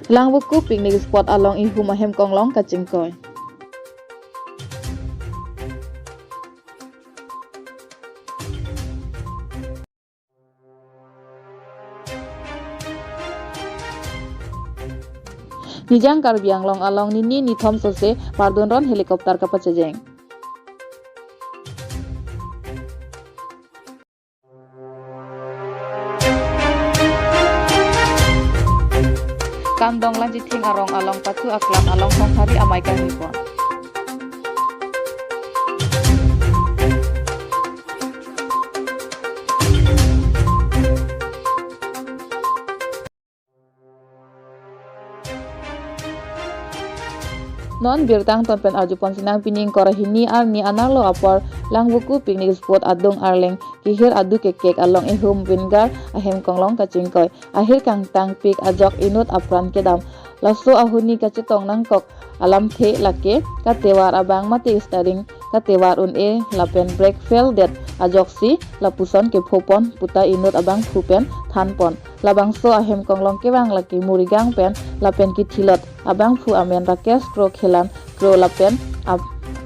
Langbuku picnic spot along ihu mahem konglong kachingkoi. Nijang Karbi Anglong along nini nithom sose pardonron helikopter kapacejeng. Kandong lanjut ting arong along patu aklam along honghari amai kanipon. Non birtang tonpen arjupon sinang pining korahini arni anarlo apor langbuku picnic spot adung arleng kihir adu kekek along ihum wingar ahem konglong kachingkoi akhir kang tang pik ajok inut apran kedam lasso ahuni kacetong nangkok alam the lake katewar abang mati staring katewar un e lapen break fail that ajok si lapuson ke phopon puta inut abang phupen thanpon labang so ahem konglong kewang laki murigang pen lapen ki thilot abang phu amen rakes kro khelan kro lapen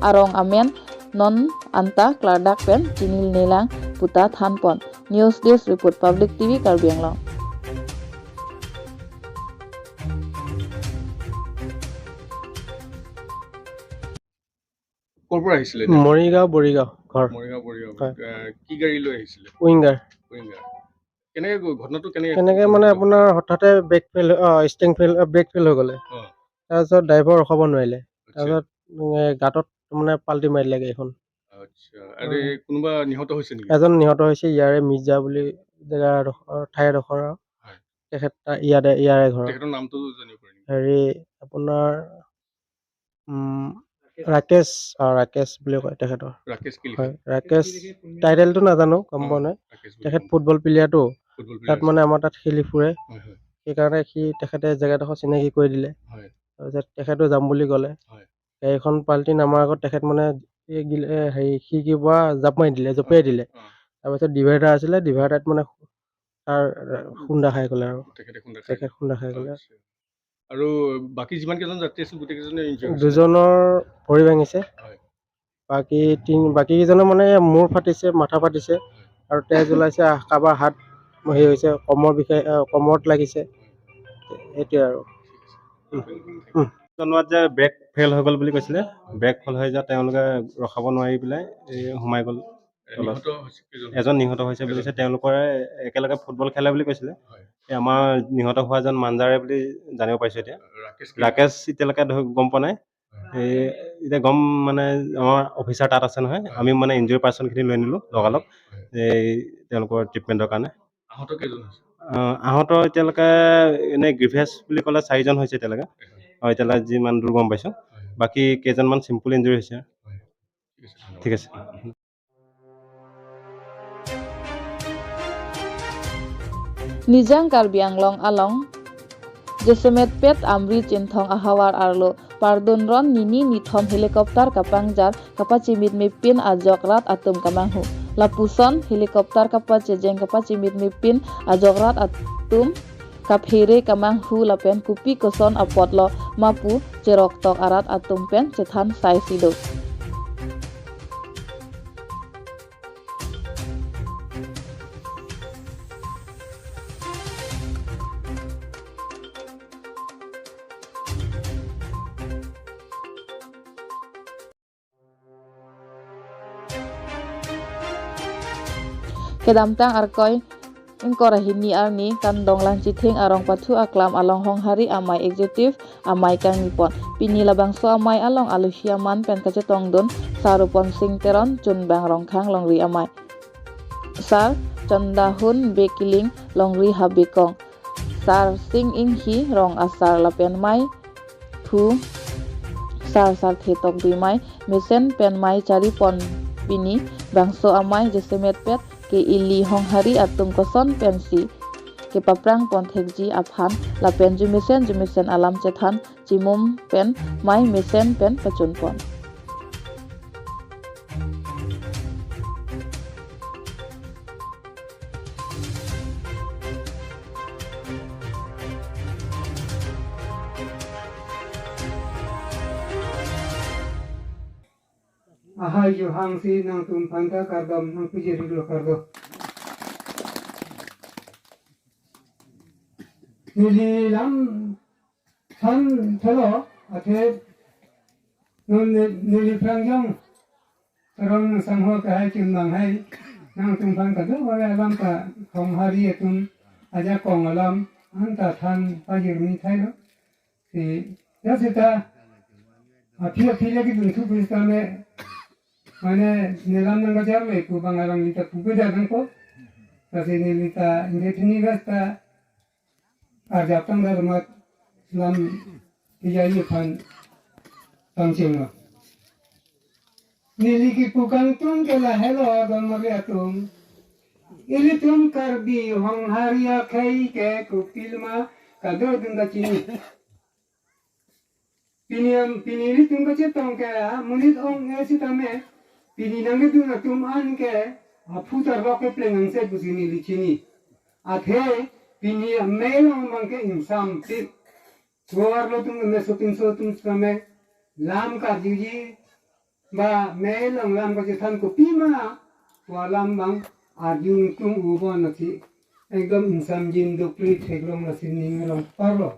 arong amen non anta kladak pen kinil nilang puta thanpon. News Desk Report Public TV Karbi Anglong. কৰপৰা আহিছিলে মৰিগাঁও বৰিগাঁও ঘৰ মৰিগাঁও পৰিগাঁও কি গাড়ী লৈ আহিছিলে winger winger কেনেকে ঘটনাটো কেনেকে কেনেকে মানে আপোনাৰ হঠাতে ব্ৰেক ফেল ষ্টেং ফেল ব্ৰেক ফেল হৈ গ'লে তাৰপিছত ড্ৰাইভাৰ ৰখাব নোৱাৰিলে তাৰপিছত গাঁতত মানে পাল্টি মাৰিলে গাড়ীখন আচ্ছা আৰু কোনোবা নিহত হৈছে নেকি এজন নিহত হৈছে ইয়াৰে মিৰ্জা বুলি জেগা ঠাই এডোখৰ তেখেত ইয়াৰে ঘৰ তেখেতৰ নামটো জানিব পাৰি নেকি হেৰি আপোনাৰ ৰাকেশ বুলি কয় তেখেতৰ ৰাকেশ কি হয় ৰাকেশ টাইটেলটো নাজানো গম পোৱা নাই তেখেত ফুটবল প্লেয়াৰটো তাত মানে আমাৰ তাত খেলি ফুৰে সেইকাৰণে তেখেতে জেগাডোখৰ চিনাকি কৰি দিলে তাৰপিছত তেখেতো যাম বুলি ক'লে গাড়ীখন পাল্টি নামাৰ আগত তেখেত মানে হেৰি কি পৰা জঁপিয়াই দিলে তাৰপিছত ডিভাইডাৰ আছিলে ডিভাইডাৰত মানে তাৰ খুন্দা খাই গ'লে আৰু তেখেত খুন্দা খাই গ'লে আৰু বাকী যিমান কেইজন যাত্ৰী আছিল গোটেইকেইজনে দুজনৰ ভৰি ভাঙিছে বাকী কেইজনৰ মানে মূৰ ফাটিছে মাথা ফাটিছে আৰু তেজ ওলাইছে কাৰোবাৰ হাত হেৰি হৈছে কমৰত লাগিছে সেইটোৱে আৰু জনোৱাত যে ব্ৰেক ফেইল হৈ গ'ল বুলি কৈছিলে ব্ৰেক ফেইল হৈ যোৱা তেওঁলোকে ৰখাব নোৱাৰি পেলাই সোমাই গ'ল এজন নিহত হৈছে বুলি কৈছে তেওঁলোকৰ একেলগে ফুটবল খেলে বুলি কৈছিলে আমাৰ নিহত হোৱাজন মাঞ্জাৰে বুলি জানিব পাৰিছো এতিয়া ৰাকেশ এতিয়ালৈকে গম পোৱা নাই এতিয়া গম মানে আমাৰ অফিচাৰ তাত আছে নহয় আমি মানে ইনজুৰি পাৰ্চনখিনি লৈ নিলোঁ লগালগ তেওঁলোকৰ ট্ৰিটমেণ্টৰ কাৰণে আহত এতিয়ালৈকে এনেই গ্ৰিভেছ বুলি ক'লে 4জন হৈছে এতিয়ালৈকে এতিয়ালৈকে যিমান দূৰ গম পাইছোঁ বাকী কেইজনমান চিম্পুল ইনজুৰি হৈছে ঠিক আছে Nijang Karbi Anglong along Jesemet pet amri cinthong ahawar arlo pardonron nini nithom helikopter kapangjar kapacimit mipin ajok rat atum kamanghu lapuson helikopter kapacejeng kapacimit mipin ajok rat atum kaphere kamanghu lapen kupi koson apotlo mapu jerok tok arat atum pen cethan sai sido kedamtang arkoi ingkorahini arni kandong lancithing arong pathu aklam along honghari amai executive amai kang nipon pini labang so amai along alusiaman pen kacetong don sarupon sing teron chun bang rongkhang longri amai sar chandahun bekiling longri habekong sar sing inghi rong asar lapen mai thu sar thetok dui mai mesen pen mai cari pon pini bangso amai jesemet pet ke ili honghari atum koson pensi ke paprang pon thekji aphan lapen jumisen alam cethan cimum pen mai mesen pen pacun pon ahai jo hangsi nang tum panta kardam nang pujeri lo kardo nili lam san thalo athe non nili prangjang rong sangho ka hai chim nang hai nang tum pan ka do wala lam ka khong hari tum aja kong alam anta than pajir mi thai lo si ya sita aphia phile ki dun thu pista me mane nilam nang ka jar le ku bangalang lita ku beda nang ko kasi nilita indetini gasta arjapang darmat lam ijayi pan tangching niliki pukang tum kela hello agamaria tum ili tum karbi hong haria khai ke kupilma kado dunda chini pinili tum ka chetong ke munit ong esi tame pininang duna tum an ke aputar roke plengang se busini lichini athe pini melang mangke insam tit goar lo tum me sotum tame lam ka jiji ba melang lam ka jethan ko pima walam bang arjun tum ubon nati ekdom insam jin dopri theglong na sining long parlo